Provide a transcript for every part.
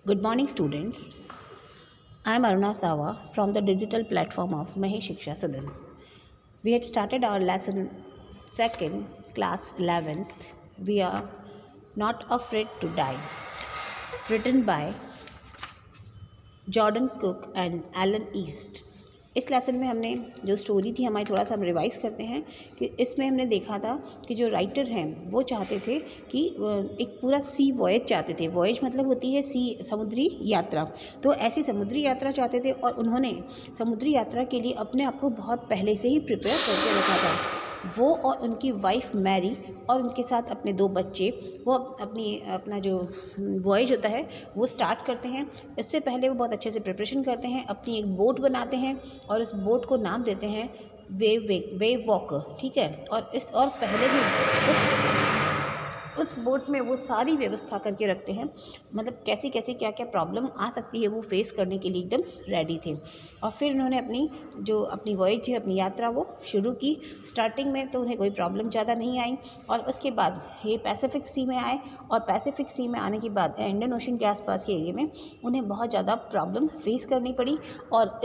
Good morning, students. I am Aruna Sawa from the digital platform of Mahesh Shiksha Sadan. We had started our lesson second, class 11th. We are not afraid to die, written by Jordan Cook and Alan East. इस lesson में हमने जो story थी हमारी थोड़ा सा हम revise करते हैं कि इसमें हमने देखा था कि जो राइटर हैं वो चाहते थे कि एक पूरा सी वॉयज चाहते थे। वॉयज मतलब होती है सी, समुद्री यात्रा। तो ऐसी समुद्री यात्रा चाहते थे और उन्होंने समुद्री यात्रा के लिए अपने आप को बहुत पहले से ही प्रिपेयर करके रखा था। वो और उनकी वाइफ मैरी और उनके साथ अपने 2 बच्चे वो अपना जो वॉयज होता है वो स्टार्ट करते हैं। इससे पहले वो बहुत अच्छे से प्रिपरेशन करते हैं, अपनी एक बोट बनाते हैं और उस बोट को नाम देते हैं वेव वॉकर, ठीक है। और पहले ही उस बोट में वो सारी व्यवस्था करके रखते हैं, मतलब कैसे कैसे क्या क्या प्रॉब्लम आ सकती है वो फेस करने के लिए एकदम रेडी थे। और फिर उन्होंने अपनी वॉयज है, अपनी यात्रा वो शुरू की। स्टार्टिंग में तो उन्हें कोई प्रॉब्लम ज़्यादा नहीं आई और उसके बाद ये पैसिफिक सी में आए और पैसिफिक सी में आने के बाद इंडियन ओशन के आसपास के एरिया में उन्हें बहुत ज़्यादा प्रॉब्लम फेस करनी पड़ी। और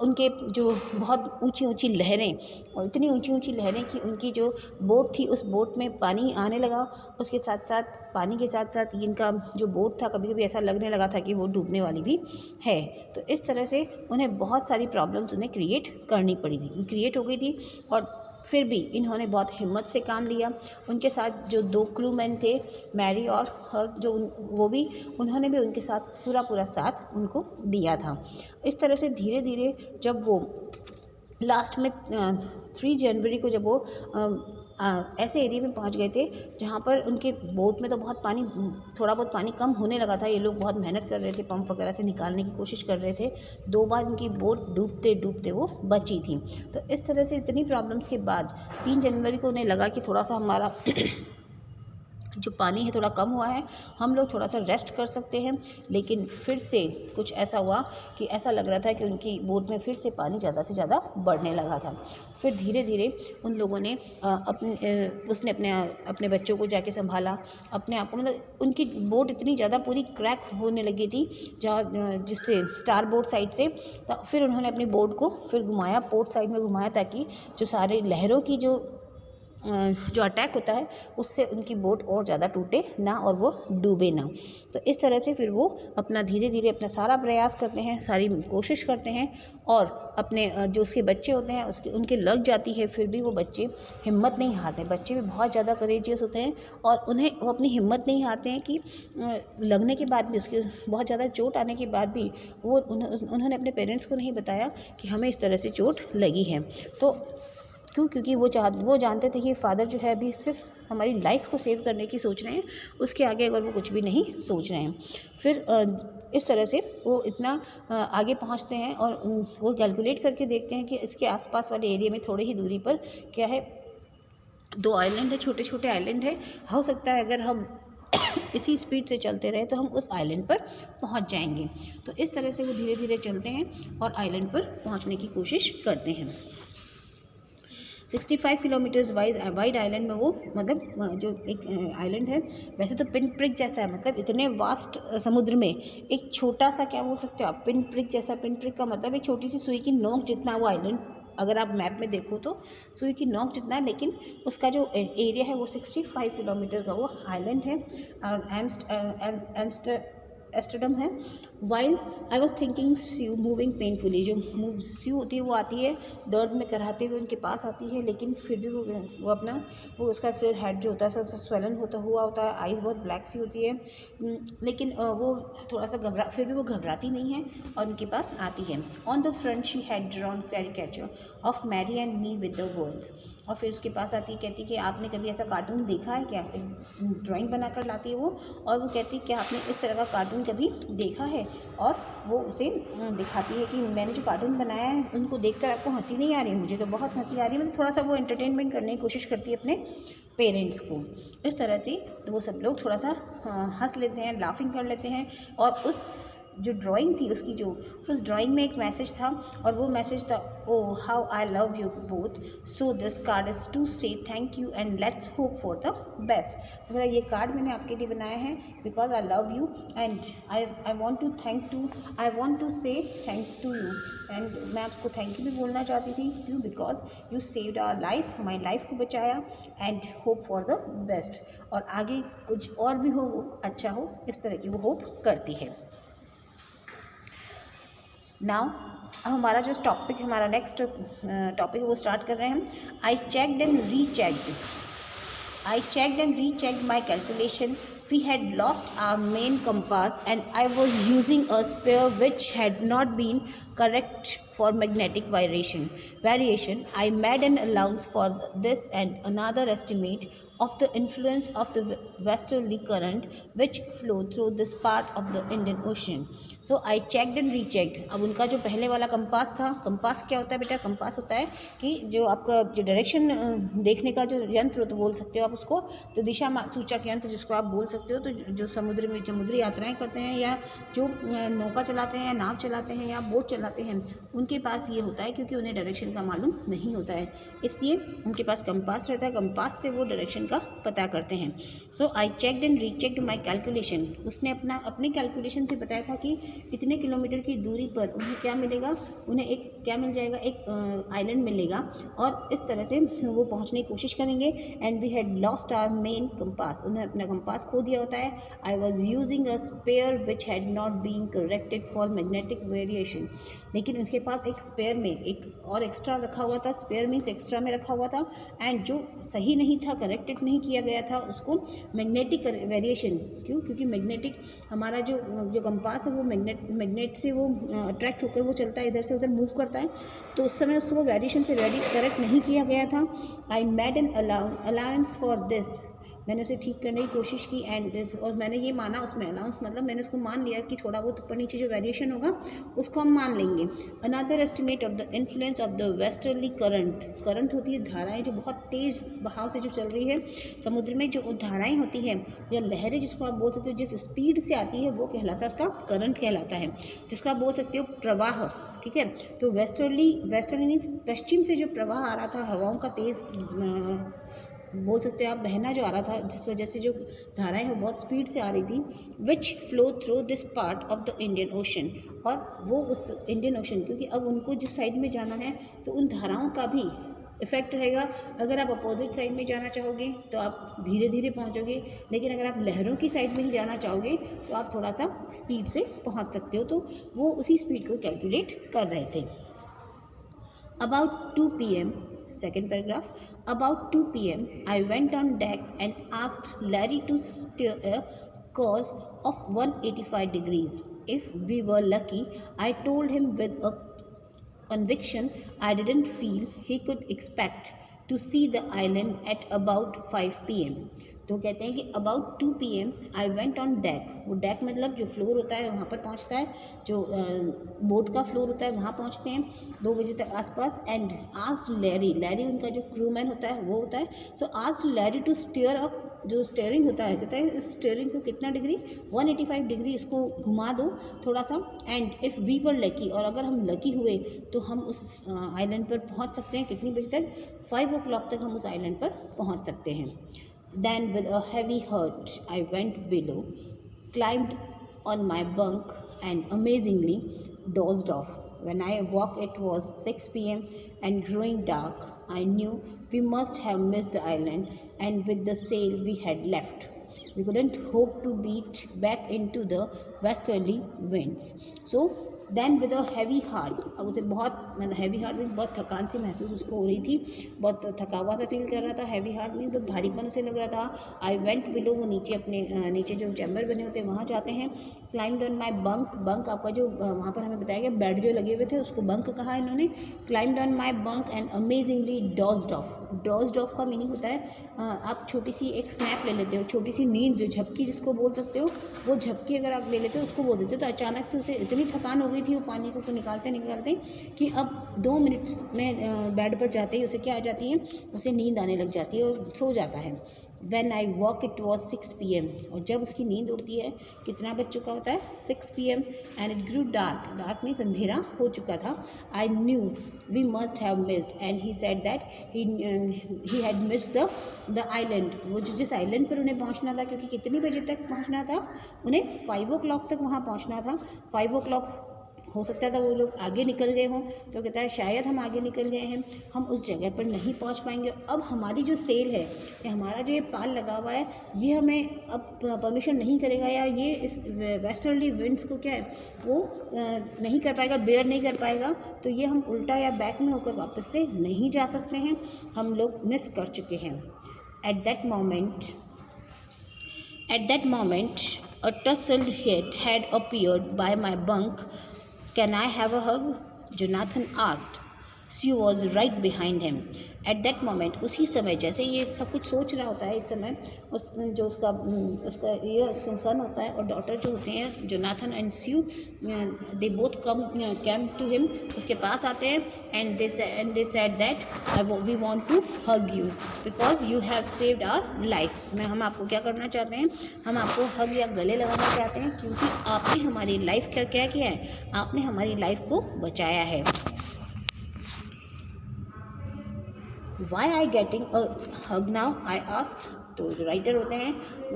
उनके जो बहुत ऊंची ऊंची लहरें और इतनी ऊंची ऊंची लहरें कि उनकी जो बोट थी उस बोट में पानी आने लगा। उसके साथ साथ पानी के साथ साथ इनका जो बोट था कभी कभी ऐसा लगने लगा था कि वो डूबने वाली भी है। तो इस तरह से उन्हें बहुत सारी प्रॉब्लम्स उन्हें क्रिएट हो गई थी। और फिर भी इन्होंने बहुत हिम्मत से काम लिया। उनके साथ जो 2 क्रू मैन थे, मैरी और वो भी उन्होंने भी उनके साथ पूरा साथ उनको दिया था। इस तरह से धीरे धीरे जब वो लास्ट में 3 जनवरी को जब वो ऐसे एरिया में पहुंच गए थे जहां पर उनके बोट में तो थोड़ा बहुत पानी कम होने लगा था। ये लोग बहुत मेहनत कर रहे थे, पंप वगैरह से निकालने की कोशिश कर रहे थे। 2 बार उनकी बोट डूबते डूबते वो बची थी। तो इस तरह से इतनी प्रॉब्लम्स के बाद 3 जनवरी को उन्हें लगा कि थोड़ा सा हमारा जो पानी है थोड़ा कम हुआ है, हम लोग थोड़ा सा रेस्ट कर सकते हैं। लेकिन फिर से कुछ ऐसा हुआ कि ऐसा लग रहा था कि उनकी बोट में फिर से पानी ज़्यादा से ज़्यादा बढ़ने लगा था। फिर धीरे धीरे उन लोगों ने उसने अपने बच्चों को जाके संभाला, अपने आप को, मतलब उनकी बोट इतनी ज़्यादा पूरी क्रैक होने लगी थी जिससे स्टार बोर्ड साइड से। तो फिर उन्होंने अपनी बोट को फिर घुमाया, पोर्ट साइड में घुमाया, ताकि जो सारे लहरों की जो अटैक होता है उससे उनकी बोट और ज़्यादा टूटे ना और वो डूबे ना। तो इस तरह से फिर वो धीरे धीरे अपना सारा प्रयास करते हैं, सारी कोशिश करते हैं और अपने जो उसके बच्चे होते हैं उनके लग जाती है। फिर भी वो बच्चे हिम्मत नहीं हारते। बच्चे भी बहुत ज़्यादा करेजियस होते हैं और वो अपनी हिम्मत नहीं हारते हैं कि लगने के बाद भी, उसके बहुत ज़्यादा चोट आने के बाद भी उन्होंने अपने पेरेंट्स को नहीं बताया कि हमें इस तरह से चोट लगी है। तो क्योंकि वो जानते थे कि फादर जो है अभी सिर्फ हमारी लाइफ को सेव करने की सोच रहे हैं, उसके आगे अगर वो कुछ भी नहीं सोच रहे हैं। फिर इस तरह से वो इतना आगे पहुंचते हैं और वो कैलकुलेट करके देखते हैं कि इसके आसपास वाले एरिया में थोड़ी ही दूरी पर क्या है, 2 आइलैंड है, छोटे छोटे आइलैंड है। हो सकता है अगर हम इसी स्पीड से चलते रहे तो हम उस आइलैंड पर पहुंच जाएंगे। तो इस तरह से वो धीरे धीरे चलते हैं और आइलैंड पर पहुंचने की कोशिश करते हैं। 65 किलोमीटर्स वाइड आइलैंड में वो, मतलब जो एक आइलैंड है वैसे तो पिन प्रिक जैसा है, मतलब इतने वास्ट समुद्र में एक छोटा सा, क्या बोल सकते हो आप, पिन प्रिक जैसा। पिन प्रिक का मतलब एक छोटी सी सुई की नोक जितना वो आइलैंड, अगर आप मैप में देखो तो सुई की नोक जितना है, लेकिन उसका जो एरिया है वो 65 किलोमीटर का वो आइलैंड है और एस्टरडम है। While I was thinking Sue moving painfully, जो स्यू होती है वो आती है दर्द में कराहते हुए उनके पास आती है, लेकिन फिर भी वो उसका सिर, हेड जो होता है स्वेलन होता है, आइज़ बहुत ब्लैक सी होती है, लेकिन वो थोड़ा सा फिर भी वो घबराती नहीं है और उनके पास आती है। On the front she had drawn caricature of Mary and me with the words. और फिर उसके पास आती है, कहती कि आपने कभी ऐसा कार्टून देखा है क्या, एक ड्राइंग बनाकर लाती है वो, और वो कहती क्या आपने इस तरह का कार्टून कभी देखा है। और वो उसे दिखाती है कि मैंने जो कार्टून बनाया है उनको देखकर आपको हंसी नहीं आ रही, मुझे तो बहुत हंसी आ रही है। मतलब थोड़ा सा वो एंटरटेनमेंट करने की कोशिश करती है अपने पेरेंट्स को। इस तरह से तो वो सब लोग थोड़ा सा हंस लेते हैं, लाफिंग कर लेते हैं। और उस जो ड्राइंग थी उसकी, जो उस ड्राइंग में एक मैसेज था, और वो मैसेज था, oh how I love you both, so this card is to say thank you and let's hope for the best. मतलब ये कार्ड मैंने आपके लिए बनाया है because I love you and I want to say thank to you, and मैं आपको thank you भी बोलना चाहती थी, क्यों, because you saved our life, हमारी लाइफ को बचाया, and hope for the best, और आगे कुछ और भी हो वो अच्छा हो, इस तरह की वो होप करती है। नाउ अब हमारा जो टॉपिक, हमारा नेक्स्ट टॉपिक है वो स्टार्ट कर रहे हैं हम। I checked and rechecked my calculation. We had lost our main compass and I was using a spare which had not been correct for magnetic variation. I made an allowance for this and another estimate of the influence of the westerly current which flowed through this part of the Indian Ocean. So I checked and rechecked. अब उनका जो पहले वाला compass था, compass क्या होता है बेटा? कंपास होता है कि जो आपका जो डायरेक्शन देखने का जो यंत्र तो बोल सकते हो आप उसको, तो दिशा सूचक यंत्र जिसको आप बोल सकते हो, तो जो समुद्र में समुद्री यात्राएं करते हैं या जो नौका चलाते हैं या नाव चलाते हैं या बोट चलाते हैं, उनके पास ये होता है क्योंकि उन्हें डायरेक्शन का मालूम नहीं होता है, इसलिए उनके पास कंपास रहता है, कंपास से वो डायरेक्शन का पता करते हैं। So I checked and rechecked my calculation. उसने अपनी कैलकुलेशन से बताया था कि इतने किलोमीटर की दूरी पर उन्हें क्या मिलेगा, उन्हें एक क्या मिल जाएगा, एक आइलैंड मिलेगा, और इस तरह से वो पहुंचने की कोशिश करेंगे. And we had lost our main compass. उन्हें अपना कंपास खो दिया होता है. I was using a spare which had not been corrected for magnetic variation. लेकिन उसके पास एक स्पेयर में एक और एक्स्ट्रा रखा हुआ था, स्पेयर मीन्स एक्स्ट्रा में रखा हुआ था, एंड जो सही नहीं था, करेक्टेड नहीं किया गया था, उसको मैग्नेटिक वेरिएशन. क्योंकि मैग्नेटिक हमारा जो कंपास है वो मैग्नेट से वो अट्रैक्ट होकर वो चलता है, इधर से उधर मूव करता है, तो उस समय उसको वेरिएशन से करेक्ट नहीं किया गया था. I made an allowance for this. मैंने उसे ठीक करने की कोशिश की, एंड दिस, और मैंने ये माना उसमें, अलाउंस मतलब मैंने उसको मान लिया कि थोड़ा बहुत ऊपर नीचे जो वेरिएशन होगा उसको हम मान लेंगे. Another estimate of the influence of the westerly current होती है धाराएं जो बहुत तेज़ बहाव से जो चल रही है समुद्र में, जो धाराएं होती हैं या लहरें जिसको आप बोल सकते हो, जिस स्पीड से आती है वो कहलाता है, उसका करंट कहलाता है, जिसको आप बोल सकते हो प्रवाह. ठीक है, तो वेस्टर्ली मीन्स पश्चिम से जो प्रवाह आ रहा था, हवाओं का तेज़ बोल सकते हो आप, बहना जो आ रहा था, जिस वजह से जो धाराएं हैं बहुत स्पीड से आ रही थी, विच flow through this part of the Indian ocean. और वो उस इंडियन ओशन, क्योंकि अब उनको जिस साइड में जाना है तो उन धाराओं का भी इफेक्ट रहेगा. अगर आप अपोजिट साइड में जाना चाहोगे तो आप धीरे धीरे पहुंचोगे, लेकिन अगर आप लहरों की साइड में ही जाना चाहोगे तो आप थोड़ा सा स्पीड से पहुंच सकते हो. तो वो उसी स्पीड को कैलकुलेट कर रहे थे. About 2 p.m. Second paragraph. About 2 p.m. I went on deck and asked Larry to steer a course of 185 degrees. If we were lucky, I told him with a conviction I didn't feel he could expect to see the island at about 5 p.m. तो कहते हैं कि about 2 PM I went on deck. वो deck मतलब जो floor होता है वहाँ पर पहुँचता है, जो बोट का फ्लोर होता है वहाँ पहुँचते हैं 2 बजे तक आसपास. एंड आस्क्ड लैरी उनका जो क्रूमैन होता है वो होता है. So asked Larry to steer up. जो स्टीयरिंग होता है, कहता है इस स्टीयरिंग को कितना डिग्री, 185 डिग्री इसको घुमा दो थोड़ा सा. And if we were lucky, और अगर हम लकी हुए तो हम उस आइलैंड पर पहुँच सकते हैं कितनी बजे तक, 5 o'clock तक हम उस आइलैंड पर पहुँच सकते हैं. Then with a heavy heart I went below, climbed on my bunk and amazingly dozed off. When I woke it was 6 p.m. and growing dark. I knew we must have missed the island, and with the sail we had left, we couldn't hope to beat back into the westerly winds. So then with a heavy heart. अब उसे बहुत मतलब heavy heart में बहुत थकान सी महसूस उसको हो रही थी, बहुत थका हुआ सा फील कर रहा था. हैवी हार्ट में बहुत भारीपन उसे लग रहा था. आई वेंट बिलो, वो नीचे अपने नीचे जो चैम्बर बने होते हैं वहाँ जाते हैं. क्लाइम्ड ऑन माई बंक आपका जो वहाँ पर हमें बताया गया बेड जो लगे हुए थे उसको बंक कहा इन्होंने. Climbed on my bunk and amazingly dodged off का मीनिंग होता है आप छोटी सी एक स्नैप ले लेते हो, छोटी सी नींद, जो झपकी जिसको बोल सकते हो, वो झपकी अगर आप ले लेते हो उसको बोल सकते हो. तो अचानक से उसे इतनी थकान हो गई थी वो पानी को निकालते कि अब 2 मिनट्स में बेड पर जाते ही उसे क्या आ जाती है, उसे नींद आने लग जाती है और सो जाता है. When I woke it was 6 PM, और जब उसकी नींद उड़ती है कितना बज चुका होता है 6 PM, and it grew dark, dark means अंधेरा हो चुका था. I knew we must have missed, and he said that he had missed the island. वो जिस आइलैंड पर उन्हें पहुंचना था, क्योंकि कितनी बजे तक पहुंचना था उन्हें 5 o'clock तक वहाँ पहुंचना था. 5 o'clock हो सकता था वो लोग आगे निकल गए हों, तो कहता है शायद हम आगे निकल गए हैं, हम उस जगह पर नहीं पहुंच पाएंगे. अब हमारी जो सेल है, या हमारा जो ये पाल लगा हुआ है, ये हमें अब परमिशन नहीं करेगा, या ये इस वेस्टर्ली विंड्स को क्या है वो नहीं कर पाएगा, बेयर नहीं कर पाएगा. तो ये हम उल्टा या बैक में होकर वापस से नहीं जा सकते हैं, हम लोग मिस कर चुके हैं. At that moment a tousled head had appeared by my bunk. Can I have a hug? Jonathan asked. Sue was right behind him. At that moment, उसी समय, जैसे ये सब कुछ सोच रहा होता है इस समय, जो उसका ये सन होता है और डॉटर जो होते हैं Jonathan and Sue, they both come to him, उसके पास आते हैं. And they said that we want to hug you because you have saved our life. हम आपको क्या करना चाहते हैं, हम आपको हग या गले लगाना चाहते हैं, क्योंकि आपने हमारी लाइफ क्या किया है, आपने हमारी लाइफ को बचाया है. Why I getting a hug now? I asked. तो जो राइटर होते हैं,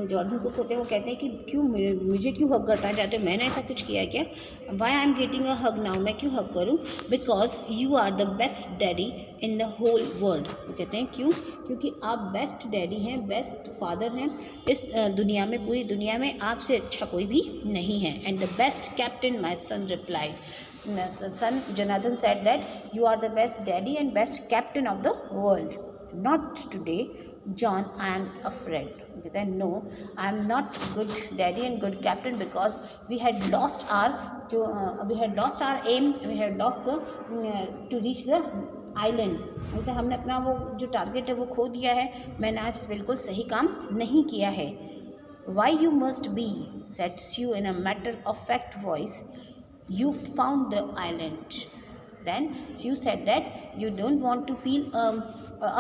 जॉर्डन कुक होते हैं, वो कहते हैं कि क्यों मुझे क्यों हग करना चाहते हो, मैंने ऐसा कुछ किया है क्या? Why I am getting a hug now? मैं क्यों हग करूँ? Because you are the best daddy in the whole world. वो कहते हैं क्यों? क्योंकि आप बेस्ट डैडी हैं, बेस्ट फादर हैं इस दुनिया में, पूरी दुनिया में आपसे अच्छा कोई भी नहीं है. And the best captain, my son replied. Son, Jonathan said that you are the best daddy and best captain of the world. Not today, John. I am afraid. Then no, I am not good daddy and good captain because we had lost our aim. We had lost to reach the island. मतलब हमने अपना वो जो target है वो खो दिया है. मैंने आज बिल्कुल सही काम नहीं किया है. Why you must be, said Sue in a matter-of-fact voice. You found the island. Then Sue said that you don't want to feel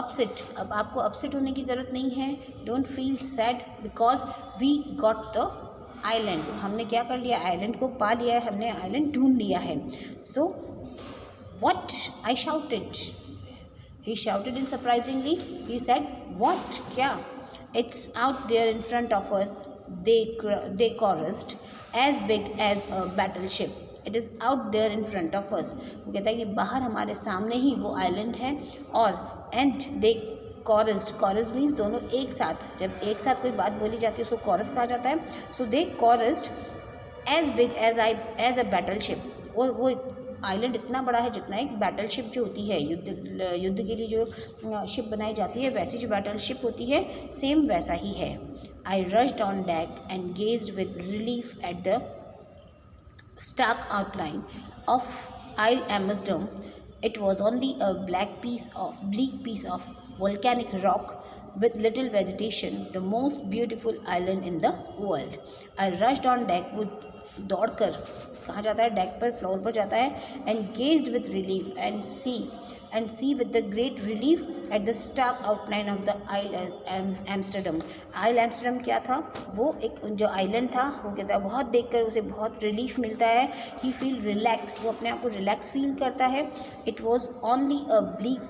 upset. अब आपको upset होने की ज़रूरत नहीं है. Don't feel sad because we got the island. हमने क्या कर लिया, आइलैंड को पा लिया है, हमने आइलैंड ढूंढ लिया है. So what? I shouted. He shouted in surprisingly. He said, what? क्या? It's out there in front of us. They chorused. As big as a battleship. It is out there in front of us. वो कहता है कि बाहर हमारे सामने ही वो island है. और and they chorused. chorus means दोनों एक साथ, जब एक साथ कोई बात बोली जाती है उसको chorus कहा जाता है. So they chorused as big as a battleship. और वो आइलैंड इतना बड़ा है जितना एक बैटल शिप जो होती है, युद्ध के लिए जो शिप बनाई जाती है, वैसी जो बैटल शिप होती है, सेम वैसा ही है. I rushed on deck and gazed with relief at the stark outline of Isle Amsterdam. It was only a bleak piece of volcanic rock with little vegetation, the most beautiful island in the world. I rushed on deck with दौड़कर कहाँ जाता है, deck पर, floor पर जाता है. And gazed with relief and see with the great relief at the stark outline of the Isle Amsterdam. Isle Amsterdam क्या था, वो एक जो आइलैंड था, वो कहता है बहुत देखकर उसे बहुत रिलीफ मिलता है. ही फील रिलैक्स, वो अपने आप को रिलैक्स फील करता है. It was only a bleak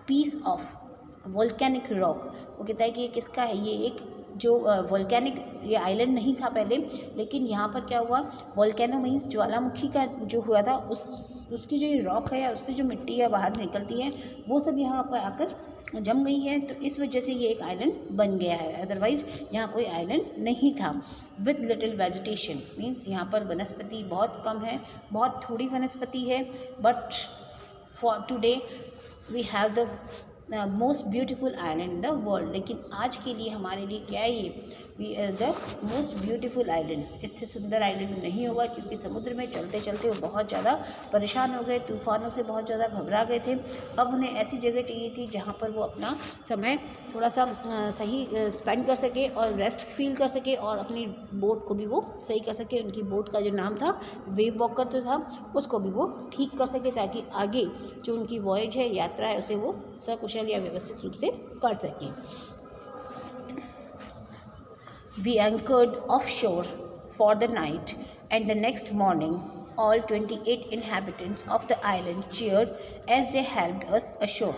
piece of volcanic rock. वो कहता है कि ये किसका है, ये एक जो वोल्केनिक, ये आइलैंड नहीं था पहले, लेकिन यहाँ पर क्या हुआ, वोल्केनो मीन्स ज्वालामुखी का जो हुआ था, उसकी जो ये रॉक है या उससे जो मिट्टी है बाहर निकलती है, वो सब यहाँ पर आकर जम गई है. तो इस वजह से ये एक आइलैंड बन गया है. अदरवाइज़ यहाँ कोई आइलैंड नहीं था. विद लिटिल वेजिटेशन मीन्स यहाँ पर वनस्पति बहुत कम है, बहुत थोड़ी वनस्पति है. But for today we have the most beautiful island in the world. लेकिन आज के लिए हमारे लिए क्या है, ये द मोस्ट ब्यूटीफुल आइलैंड. इससे सुंदर आइलैंड नहीं होगा, क्योंकि समुद्र में चलते चलते वो बहुत ज़्यादा परेशान हो गए, तूफ़ानों से बहुत ज़्यादा घबरा गए थे. अब उन्हें ऐसी जगह चाहिए थी जहाँ पर वो अपना समय थोड़ा सा सही स्पेंड कर सके और रेस्ट फील कर सके, और अपनी बोट को भी वो सही कर सके. उनकी बोट का जो नाम था वेव वॉकर जो था, उसको भी वो ठीक कर सके, ताकि आगे जो उनकी वॉयज है, यात्रा है, उसे वो सकुशल या व्यवस्थित रूप से कर सकें. We anchored offshore for the night, and the next morning, all 28 inhabitants of the island cheered as they helped us ashore.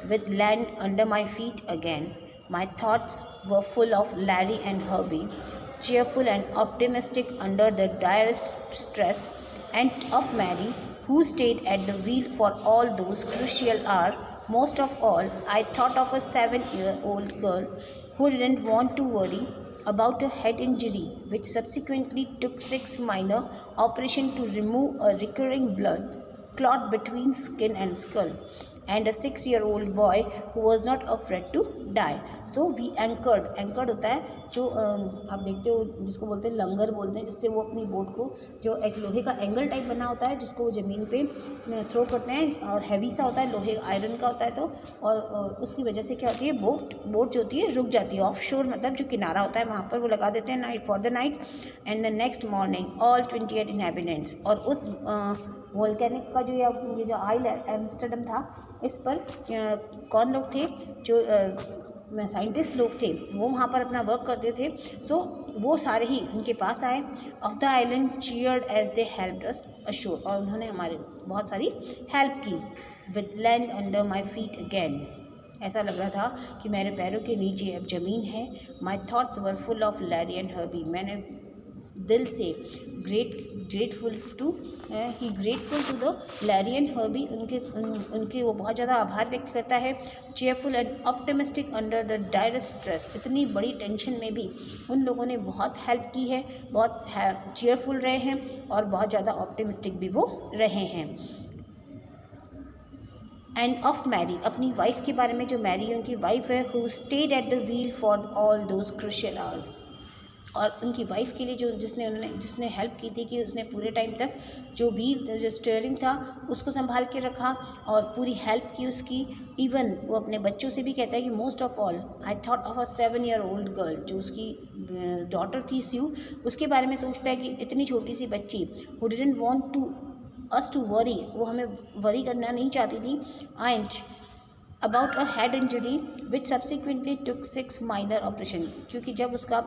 With land under my feet again, my thoughts were full of Larry and Herbie, cheerful and optimistic under the direst stress, and of Mary, who stayed at the wheel for all those crucial hours. Most of all, I thought of a 7-year-old girl who didn't want to worry about a head injury, which subsequently took 6 minor operations to remove a recurring blood clot between skin and skull, and a 6-year-old boy who was not afraid to die. So we anchored होता है जो आप देखते हो जिसको बोलते हैं लंगर बोलते हैं, जिससे वो अपनी बोट को, जो एक लोहे का एंगल टाइप बना होता है जिसको वो ज़मीन पे थ्रो करते हैं, और हैवी सा होता है, लोहे आयरन का होता है, तो और उसकी वजह से क्या होती है, बोट जो होती है रुक जाती है। ऑफ शोर मतलब जो किनारा होता है वहाँ पर वो लगा देते हैं night for the night, and the next morning all 28 inhabitants. और उस वोल्केनिक का ये जो आइल एम्स्टर्डम था, इस पर कौन लोग थे, जो साइंटिस्ट लोग थे, वो वहाँ पर अपना वर्क करते थे। सो वो सारे ही उनके पास आए। Of the island cheered as they helped us ashore, और उन्होंने हमारे बहुत सारी हेल्प की। With land under my feet again, ऐसा लग रहा था कि मेरे पैरों के नीचे अब ज़मीन है। My thoughts were full of Larry and Herbie, मैंने दिल से grateful to the Larry and Herbie, उनके वो बहुत ज़्यादा आभार व्यक्त करता है। Cheerful and optimistic under the direst stress, इतनी बड़ी टेंशन में भी उन लोगों ने बहुत हेल्प की है, बहुत चेयरफुल रहे हैं और बहुत ज़्यादा ऑप्टिमिस्टिक भी वो रहे हैं। एंड ऑफ मैरी, अपनी वाइफ के बारे में, जो मैरी उनकी वाइफ है, who stayed at the wheel for all those crucial hours, और उनकी वाइफ के लिए जिसने हेल्प की थी कि उसने पूरे टाइम तक जो व्हील जो स्टीयरिंग था उसको संभाल के रखा और पूरी हेल्प की उसकी। इवन वो अपने बच्चों से भी कहता है कि most of all I thought of a 7-year-old girl, जो उसकी डॉटर थी स्यू, उसके बारे में सोचता है कि इतनी छोटी सी बच्ची who didn't want to us to worry, वो हमें वरी करना नहीं चाहती थी। And about a head injury which subsequently took 6 minor operations, क्योंकि जब उसका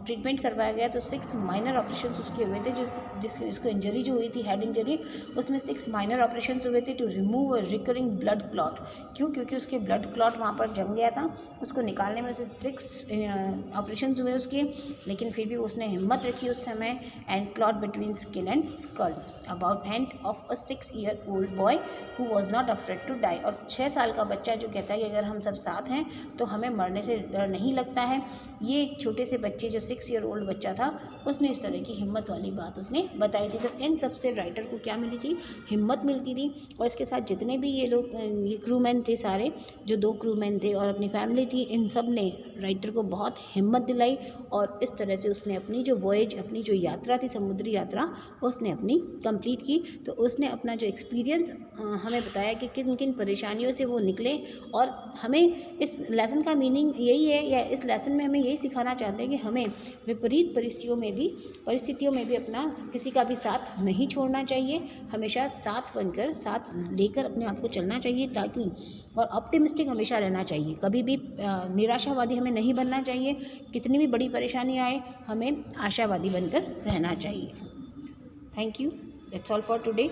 ट्रीटमेंट करवाया गया तो 6 माइनर ऑपरेशन उसके हुए थे, जिसको इंजरी जो हुई थी हेड इंजरी, उसमें 6 माइनर ऑपरेशन हुए थे to remove a recurring blood clot. क्योंकि उसके ब्लड क्लॉट वहाँ पर जम गया था, उसको निकालने में उसे 6 ऑपरेशन हुए उसके, लेकिन फिर भी उसने हिम्मत रखी उस समय। And clot between skin and skull about and of a 6-year-old boy who was not afraid to die, और 6 साल का बच्चा जो कहता है कि अगर हम सब साथ हैं तो हमें मरने से डर नहीं लगता है। ये एक छोटे से बच्चे, जो 6-year-old बच्चा था, उसने इस तरह की हिम्मत वाली बात उसने बताई थी। तो इन सबसे राइटर को क्या मिली थी, हिम्मत मिलती थी। और इसके साथ जितने भी ये लोग, ये क्रूमैन थे सारे, जो 2 क्रूमैन थे और अपनी फैमिली थी, इन सब ने राइटर को बहुत हिम्मत दिलाई, और इस तरह से उसने अपनी जो वॉयज, अपनी जो यात्रा थी, समुद्री यात्रा, उसने अपनी कंप्लीट की। तो उसने अपना जो एक्सपीरियंस हमें बताया कि किन किन परेशानियों से वो निकले, और हमें इस लेसन का मीनिंग यही है, या इस लेसन में हमें यही सिखाना चाहते हैं कि हमें विपरीत परिस्थितियों में भी अपना किसी का भी साथ नहीं छोड़ना चाहिए, हमेशा साथ बनकर, साथ लेकर अपने आप को चलना चाहिए, ताकि, और ऑप्टिमिस्टिक हमेशा रहना चाहिए, कभी भी निराशावादी हमें नहीं बनना चाहिए। कितनी भी बड़ी परेशानी आए, हमें आशावादी बनकर रहना चाहिए। Thank you, that's all for today.